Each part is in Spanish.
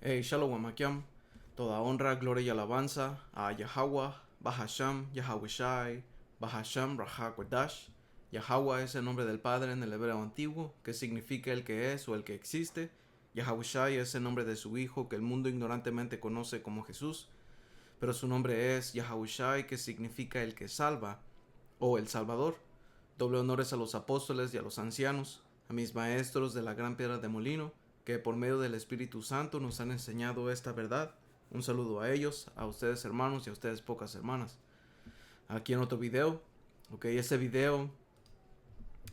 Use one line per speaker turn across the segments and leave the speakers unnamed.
Shalom Akyam, toda honra, gloria y alabanza a Yahweh, Bahasham, Yahweh Bahasham, Rahakwadash. Yahweh es el nombre del Padre en el hebreo antiguo, que significa el que es o el que existe. Yahweh es el nombre de su Hijo, que el mundo ignorantemente conoce como Jesús, pero su nombre es Yahweh, que significa el que salva o el Salvador. Doble honores a los apóstoles y a los ancianos, a mis maestros de la gran piedra de molino, que por medio del Espíritu Santo nos han enseñado esta verdad. Un saludo a ellos, a ustedes hermanos y a ustedes pocas hermanas. Aquí en otro video. Este video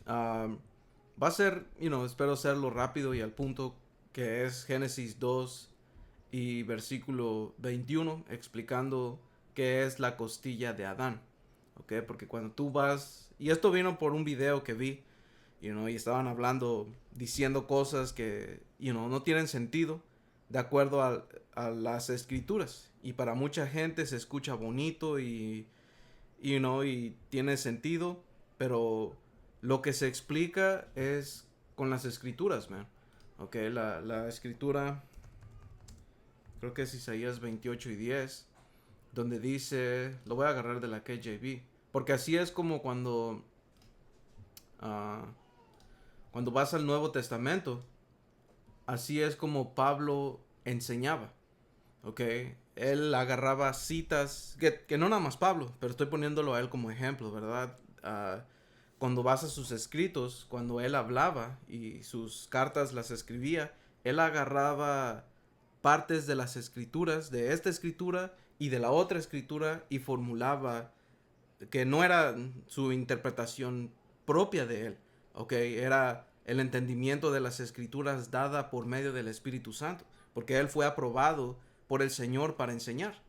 va a ser, espero hacerlo rápido y al punto, que es Génesis 2 y versículo 21, explicando qué es la costilla de Adán. Porque cuando tú vas, y esto vino por un video que vi, y estaban hablando, diciendo cosas que, no tienen sentido de acuerdo a las escrituras. Y para mucha gente se escucha bonito y tiene sentido, pero lo que se explica es con las escrituras, man. La escritura, creo que es Isaías 28:10, donde dice, lo voy a agarrar de la KJV, porque así es como cuando vas al Nuevo Testamento, así es como Pablo enseñaba, Él agarraba citas, que no nada más Pablo, pero estoy poniéndolo a él como ejemplo, ¿verdad? Cuando vas a sus escritos, cuando él hablaba y sus cartas las escribía, él agarraba partes de las escrituras, de esta escritura y de la otra escritura, y formulaba que no era su interpretación propia de él, era el entendimiento de las escrituras dada por medio del Espíritu Santo, porque él fue aprobado por el Señor para enseñar,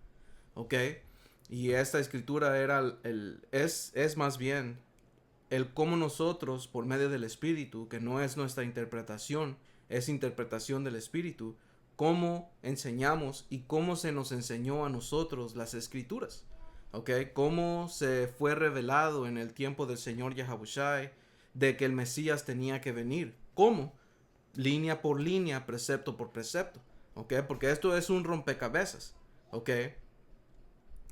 y esta escritura es más bien el cómo nosotros, por medio del Espíritu, que no es nuestra interpretación, es interpretación del Espíritu, cómo enseñamos y cómo se nos enseñó a nosotros las escrituras. Cómo se fue revelado en el tiempo del Señor Yahawashi de que el Mesías tenía que venir. ¿Cómo? Línea por línea, precepto por precepto. Porque esto es un rompecabezas.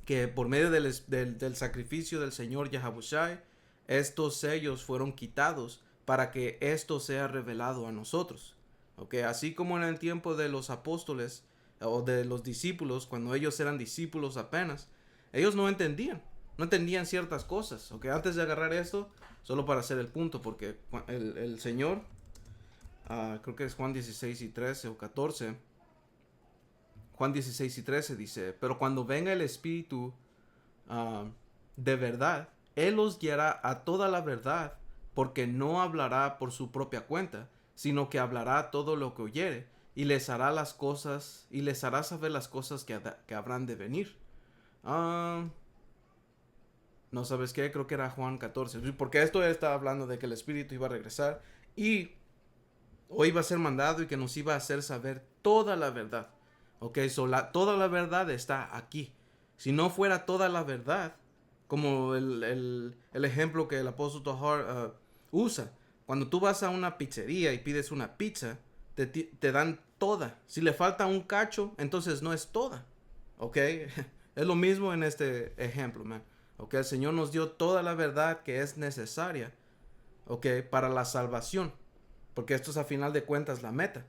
Que por medio del sacrificio del Señor Yahawashi, estos sellos fueron quitados para que esto sea revelado a nosotros. Así como en el tiempo de los apóstoles o de los discípulos, cuando ellos eran discípulos apenas, ellos no entendían ciertas cosas. Antes de agarrar esto, solo para hacer el punto, porque el Señor, creo que es Juan 16:13 o 14, Juan 16:13 dice, pero cuando venga el Espíritu de verdad, Él os guiará a toda la verdad, porque no hablará por su propia cuenta, sino que hablará todo lo que oyere, y les hará saber las cosas que habrán de venir. No, ¿sabes qué? Creo que era Juan 14, porque esto está hablando de que el Espíritu iba a regresar y o iba a ser mandado y que nos iba a hacer saber toda la verdad. Toda la verdad está aquí. Si no fuera toda la verdad, como el ejemplo que el apóstol Tahar usa, cuando tú vas a una pizzería y pides una pizza, te dan toda. Si le falta un cacho, entonces no es toda. Es lo mismo en este ejemplo, man. El Señor nos dio toda la verdad que es necesaria, para la salvación. Porque esto es a final de cuentas la meta.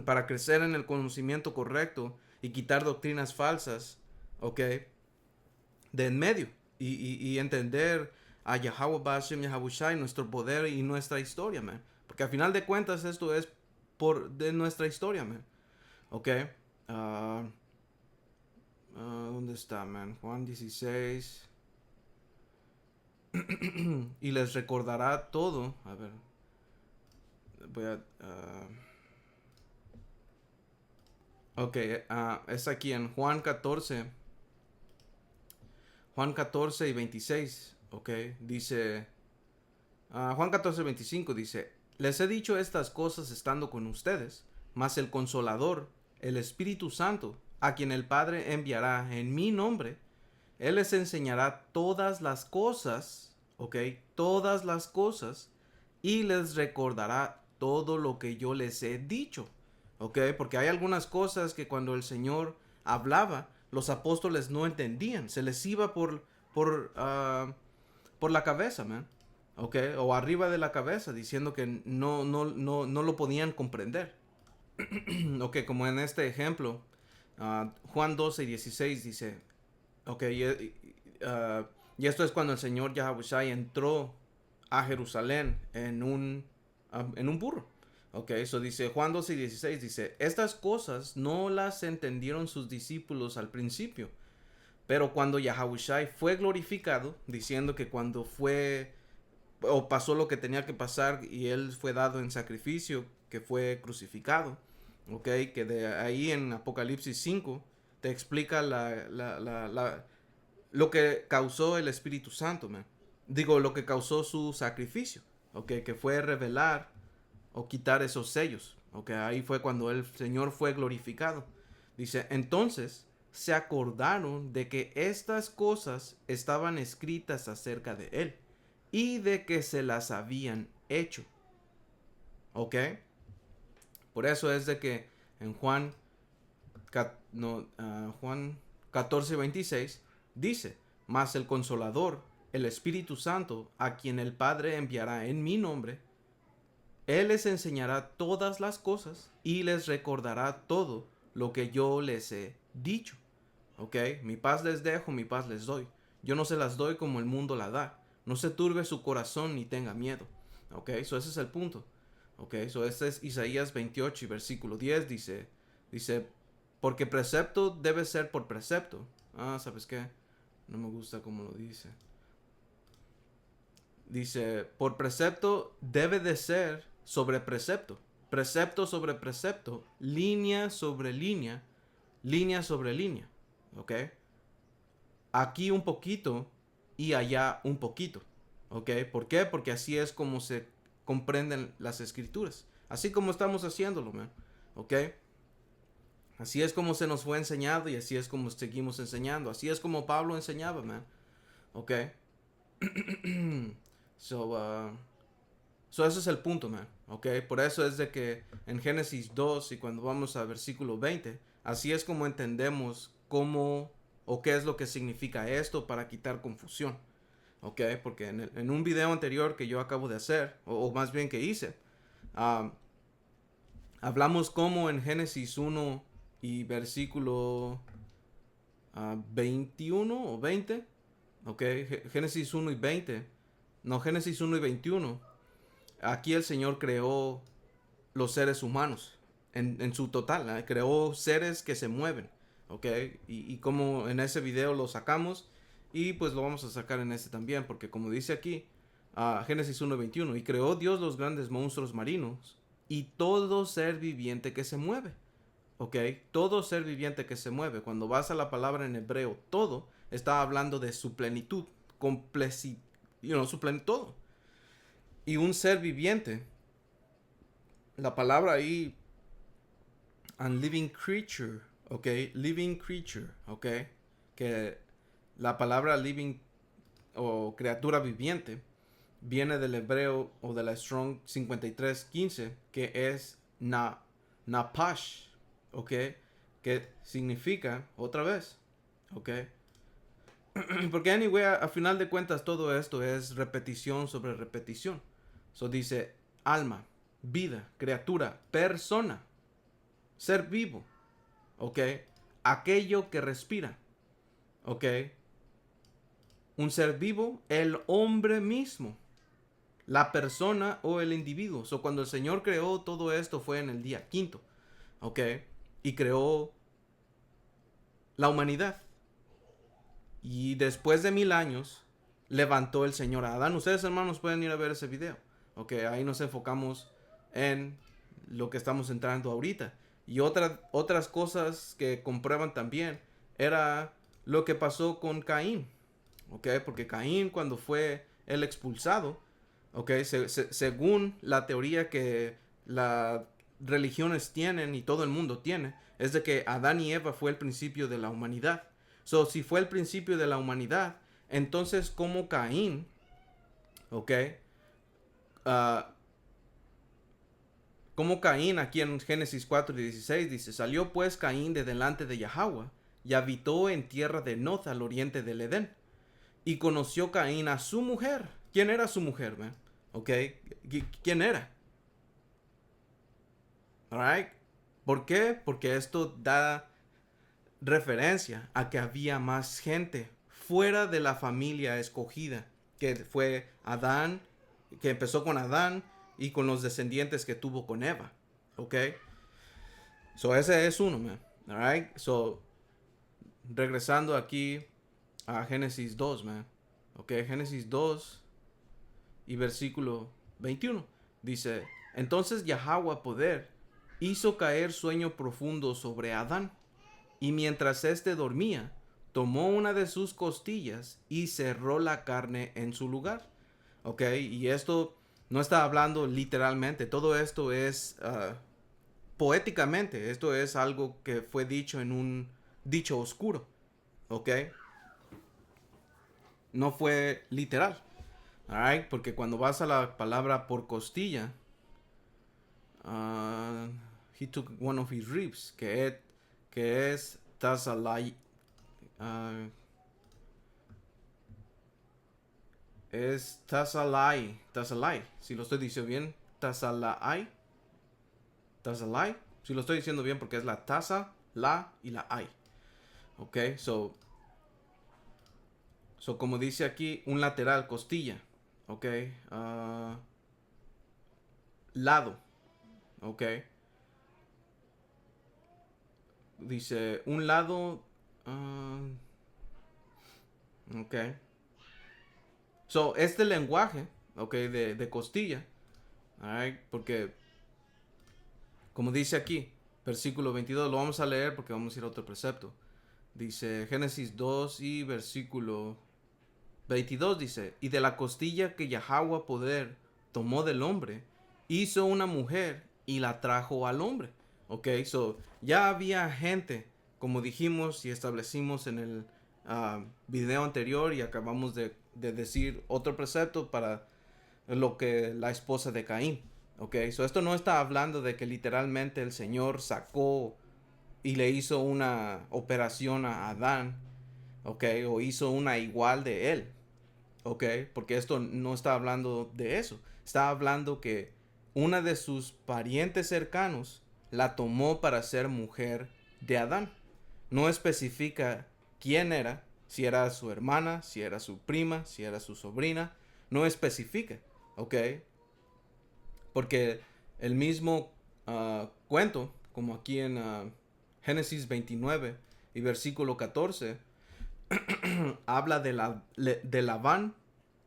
Para crecer en el conocimiento correcto y quitar doctrinas falsas, de en medio. Y entender a Yahweh Bashem, Yahawashi, nuestro poder y nuestra historia, man. Porque a final de cuentas esto es de nuestra historia, man. ¿Dónde está, man? Juan 16. Y les recordará todo. A ver. Voy a... es aquí en Juan 14. Juan 14 y 26. Dice... Juan 14:25 dice, les he dicho estas cosas estando con ustedes, mas el Consolador, el Espíritu Santo, a quien el Padre enviará en mi nombre, Él les enseñará todas las cosas, todas las cosas, y les recordará todo lo que yo les he dicho. ¿ok? Porque hay algunas cosas que cuando el Señor hablaba, los apóstoles no entendían. Se les iba por la cabeza, man. ¿Ok? O arriba de la cabeza, diciendo que no lo podían comprender. Ok, como en este ejemplo, Juan 12:16 dice, ok, y esto es cuando el Señor Yahushua entró a Jerusalén en un burro. Ok, eso dice Juan 12:16, dice, estas cosas no las entendieron sus discípulos al principio, pero cuando Yahushua fue glorificado, diciendo que cuando fue o pasó lo que tenía que pasar y él fue dado en sacrificio, que fue crucificado, ok, que de ahí en Apocalipsis 5 te explica lo que causó el Espíritu Santo, man. Digo, lo que causó su sacrificio, ok, que fue revelar o quitar esos sellos, ok, ahí fue cuando el Señor fue glorificado. Dice, entonces se acordaron de que estas cosas estaban escritas acerca de él y de que se las habían hecho. ¿Ok? Por eso es de que en Juan 14:26 dice, mas el Consolador, el Espíritu Santo, a quien el Padre enviará en mi nombre, Él les enseñará todas las cosas y les recordará todo lo que yo les he dicho. ¿Ok? Mi paz les dejo, mi paz les doy. Yo no se las doy como el mundo la da. No se turbe su corazón ni tenga miedo. ¿Ok? Ese es el punto. ¿Ok? Este es Isaías 28 y versículo 10. Dice, porque precepto debe ser por precepto. ¿Sabes qué? No me gusta cómo lo dice. Dice, por precepto debe de ser sobre precepto. Precepto sobre precepto. Línea sobre línea. Línea sobre línea. ¿Ok? Aquí un poquito y allá un poquito. ¿Ok? ¿Por qué? Porque así es como se comprenden las escrituras. Así como estamos haciéndolo, man. ¿Ok? Así es como se nos fue enseñado y así es como seguimos enseñando. Así es como Pablo enseñaba, man. ¿Ok? So ese es el punto, man. ¿Ok? Por eso es de que en Génesis 2 y cuando vamos a versículo 20, así es como entendemos cómo o qué es lo que significa esto para quitar confusión. ¿Ok? Porque en un video anterior que yo acabo de hacer, o más bien que hice, hablamos cómo en Génesis 1 y versículo 21 o 20, ¿ok? Génesis 1 y 20, no, Génesis 1 y 21, aquí el Señor creó los seres humanos en su total, ¿eh? Creó seres que se mueven, ¿ok? Y como en ese video lo sacamos y pues lo vamos a sacar en este también, porque como dice aquí, Génesis 1:21, y creó Dios los grandes monstruos marinos y todo ser viviente que se mueve, ¿ok? Todo ser viviente que se mueve. Cuando vas a la palabra en hebreo, todo está hablando de su plenitud, su plenitud, todo. Y un ser viviente, la palabra ahí, and living creature, ¿ok? Living creature, ¿ok? Que la palabra living o criatura viviente viene del hebreo o de la Strong 53:15, que es napash, ¿ok? Que significa otra vez, ¿ok? Porque anyway, a final de cuentas todo esto es repetición sobre repetición. So dice alma, vida, criatura, persona, ser vivo, ¿ok? Aquello que respira, ¿ok? Un ser vivo, el hombre mismo, la persona o el individuo. So, cuando el Señor creó todo esto fue en el día quinto, ¿ok? Y creó la humanidad. Y después de 1000 años levantó el Señor a Adán. Ustedes, hermanos, pueden ir a ver ese video, ¿ok? Ahí nos enfocamos en lo que estamos entrando ahorita. Y otras cosas que comprueban también era lo que pasó con Caín, ¿ok? Porque Caín, cuando fue el expulsado, ¿ok? Según la teoría que las religiones tienen y todo el mundo tiene, es de que Adán y Eva fue el principio de la humanidad. So, si fue el principio de la humanidad, entonces como Caín, ¿ok? Como Caín, aquí en Génesis 4:16 dice, salió pues Caín de delante de Yahweh y habitó en tierra de Noz al oriente del Edén. Y conoció Caín a su mujer. ¿Quién era su mujer, man? ¿Ok? ¿Quién era? Alright. ¿Por qué? Porque esto da referencia a que había más gente fuera de la familia escogida, que fue Adán, que empezó con Adán y con los descendientes que tuvo con Eva. ¿Ok? So, ese es uno, man. Alright. So, regresando aquí a Génesis 2, man. Ok, Génesis 2 y versículo 21. Dice, entonces Yahweh poder hizo caer sueño profundo sobre Adán, y mientras éste dormía, tomó una de sus costillas y cerró la carne en su lugar. Ok, y esto no está hablando literalmente, todo esto es poéticamente, esto es algo que fue dicho en un dicho oscuro. Ok, no fue literal. Alright, porque cuando vas a la palabra por costilla, he took one of his ribs, que es Tazalai, uh, es Tazalai, si lo estoy diciendo bien, Tazalai, si lo estoy diciendo bien porque es la taza, la y la ay. Ok, so como dice aquí, un lateral, costilla. Ok, lado. Ok, dice un lado. Ok. So, este lenguaje, ok, de costilla, alright, porque como dice aquí, versículo 22, lo vamos a leer porque vamos a ir a otro precepto. Dice Génesis 2 y versículo 22 dice, y de la costilla que Yahweh poder tomó del hombre, hizo una mujer y la trajo al hombre. Ok, so ya había gente, como dijimos y establecimos en el video anterior y acabamos de decir otro precepto para lo que la esposa de Caín. Ok, so esto no está hablando de que literalmente el Señor sacó y le hizo una operación a Adán, ok, o hizo una igual de él. ¿Ok? Porque esto no está hablando de eso. Está hablando que una de sus parientes cercanos la tomó para ser mujer de Adán. No especifica quién era, si era su hermana, si era su prima, si era su sobrina. No especifica, ¿ok? Porque el mismo cuento, como aquí en Génesis 29 y versículo 14, habla de Labán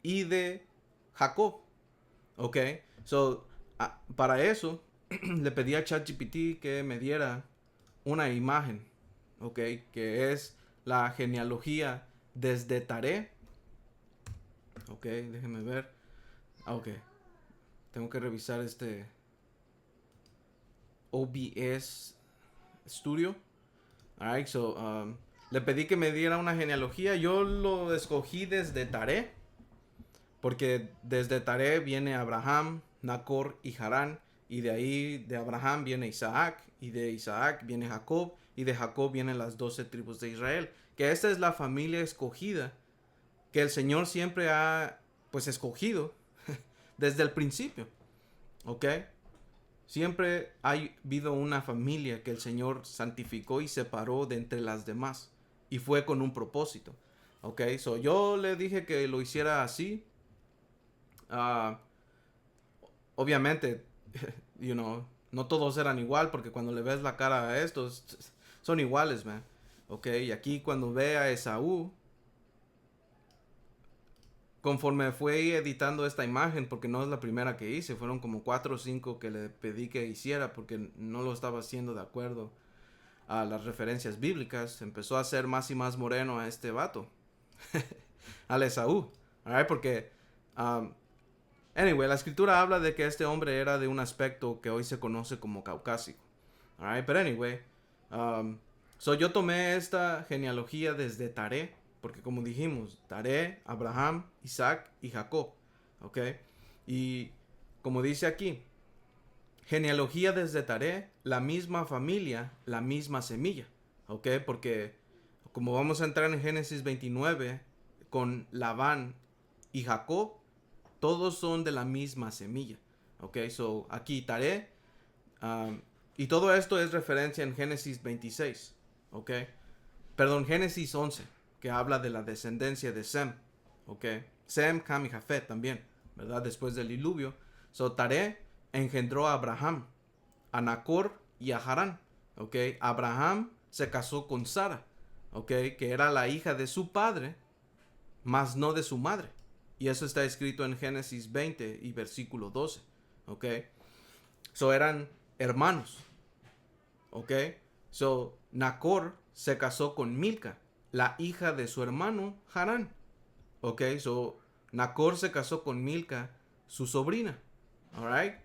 y de Jacob. Ok, so para eso le pedí a ChatGPT que me diera una imagen, ok, que es la genealogía desde Taré. Ok, déjenme ver. Ok, tengo que revisar este OBS Studio. Alright, so le pedí que me diera una genealogía. Yo lo escogí desde Taré, porque desde Taré viene Abraham, Nacor y Harán. Y de ahí de Abraham viene Isaac. Y de Isaac viene Jacob. Y de Jacob vienen las 12 tribus de Israel. Que esta es la familia escogida, que el Señor siempre ha pues escogido desde el principio. ¿Ok? Siempre ha habido una familia que el Señor santificó y separó de entre las demás. Y fue con un propósito. ¿Ok? So yo le dije que lo hiciera así. Uh, Obviamente, no todos eran igual, porque cuando le ves la cara a estos, son iguales, man. Ok, y aquí cuando ve a Esaú, conforme fue editando esta imagen, porque no es la primera que hice, fueron como 4 o 5 que le pedí que hiciera, porque no lo estaba haciendo de acuerdo a las referencias bíblicas, empezó a hacer más y más moreno a este vato, al Esaú, alright, porque anyway, la escritura habla de que este hombre era de un aspecto que hoy se conoce como caucásico. Alright, but anyway. So yo tomé esta genealogía desde Taré, porque como dijimos, Taré, Abraham, Isaac y Jacob. Ok. Y como dice aquí, Genealogía desde Taré, la misma familia, la misma semilla. ¿Ok? Porque como vamos a entrar en Génesis 29, con Labán y Jacob, todos son de la misma semilla. ¿Ok? So, aquí Taré, y todo esto es referencia en Génesis 26. ¿Ok? Perdón, Génesis 11, que habla de la descendencia de Sem. ¿Ok? Sem, Cam y Jafet también, ¿verdad? Después del diluvio. So, Taré engendró a Abraham, a Nacor y a Harán. ¿Ok? Abraham se casó con Sara, ¿ok? Que era la hija de su padre, mas no de su madre. Y eso está escrito en Génesis 20 y versículo 12, ¿ok? So eran hermanos, ¿ok? So Nacor se casó con Milca, la hija de su hermano Harán, ¿ok? So Nacor se casó con Milca, su sobrina, ¿alright?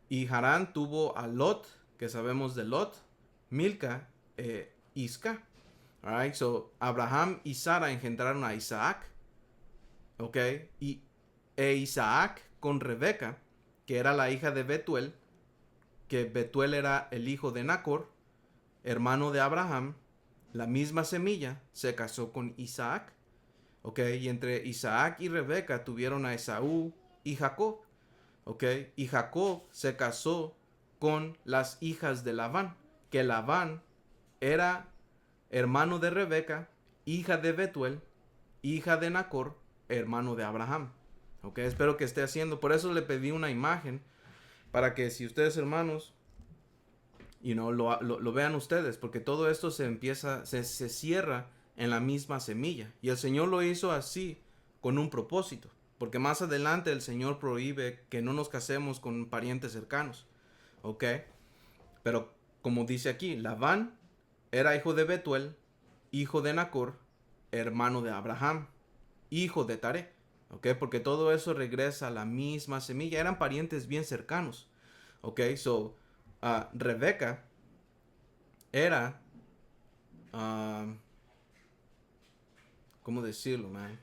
Y Harán tuvo a Lot, que sabemos de Lot, Milca, Isca. Alright, so Abraham y Sara engendraron a Isaac, ¿ok? E Isaac con Rebeca, que era la hija de Betuel, que Betuel era el hijo de Nacor, hermano de Abraham, la misma semilla, se casó con Isaac, ¿ok? Y entre Isaac y Rebeca tuvieron a Esaú y Jacob, ¿ok? Y Jacob se casó con las hijas de Labán, que Labán era hermano de Rebeca, hija de Betuel, hija de Nacor, hermano de Abraham. ¿Ok? Espero que esté haciendo. Por eso le pedí una imagen, para que si ustedes hermanos, lo vean ustedes, porque todo esto se cierra en la misma semilla. Y el Señor lo hizo así, con un propósito. Porque más adelante el Señor prohíbe que no nos casemos con parientes cercanos. ¿Ok? Pero como dice aquí, Labán era hijo de Betuel, hijo de Nacor, hermano de Abraham, hijo de Taré. ¿Ok? Porque todo eso regresa a la misma semilla. Eran parientes bien cercanos. ¿Ok? So, Rebeca era, uh, ¿cómo decirlo, man?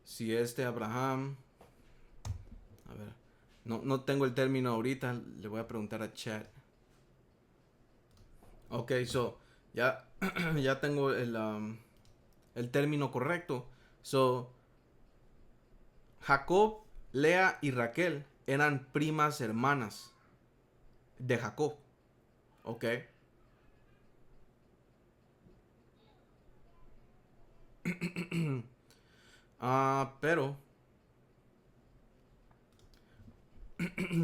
Si Abraham, a ver, no tengo el término ahorita, le voy a preguntar a Chat. Ok, so, ya, ya tengo el término correcto. So, Jacob, Lea y Raquel eran primas hermanas de Jacob. Ok. Pero,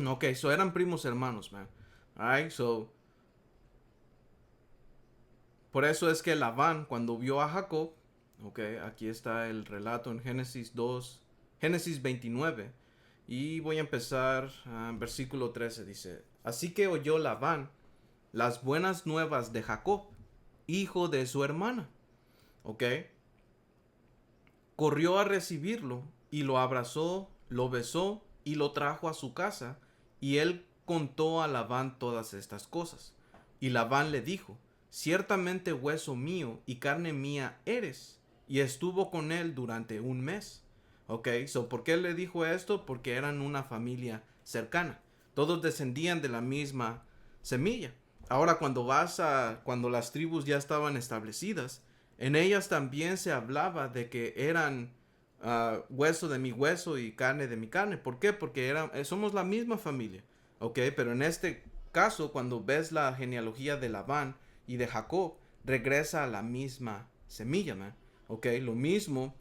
ok, so eran primos hermanos, man. Alright, so, por eso es que Labán, cuando vio a Jacob, ok, aquí está el relato en Génesis 2, Génesis 29, y voy a empezar, versículo 13, dice, así que oyó Labán las buenas nuevas de Jacob, hijo de su hermana, ok, corrió a recibirlo y lo abrazó, lo besó y lo trajo a su casa, y él contó a Labán todas estas cosas. Y Labán le dijo, ciertamente hueso mío y carne mía eres. Y estuvo con él durante un mes. Ok, so ¿por qué le dijo esto? Porque eran una familia cercana. Todos descendían de la misma semilla. Ahora cuando las tribus ya estaban establecidas, en ellas también se hablaba de que eran hueso de mi hueso y carne de mi carne. ¿Por qué? Porque somos la misma familia. ¿Ok? Pero en este caso, cuando ves la genealogía de Labán y de Jacob, regresa a la misma semilla, man. ¿Ok? Lo mismo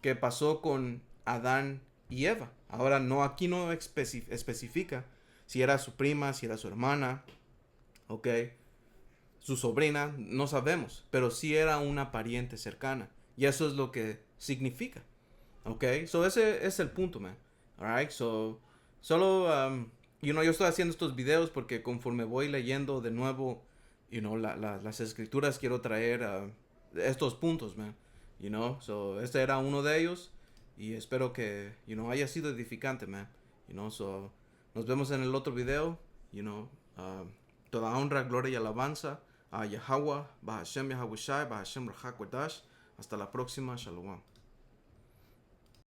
que pasó con Adán y Eva. Ahora, aquí no especifica si era su prima, si era su hermana, ¿ok? Su sobrina, no sabemos, pero sí era una pariente cercana. Y eso es lo que significa. ¿Ok? So ese es el punto, man. Alright, so solo, yo estoy haciendo estos videos porque conforme voy leyendo de nuevo, las escrituras, quiero traer estos puntos, man. So este era uno de ellos y espero que, haya sido edificante, man. So nos vemos en el otro video, toda honra, gloria y alabanza a Yahweh, Bahashem Yahawashi, Bahashem Rahak Wadash. Hasta la próxima, Shalom.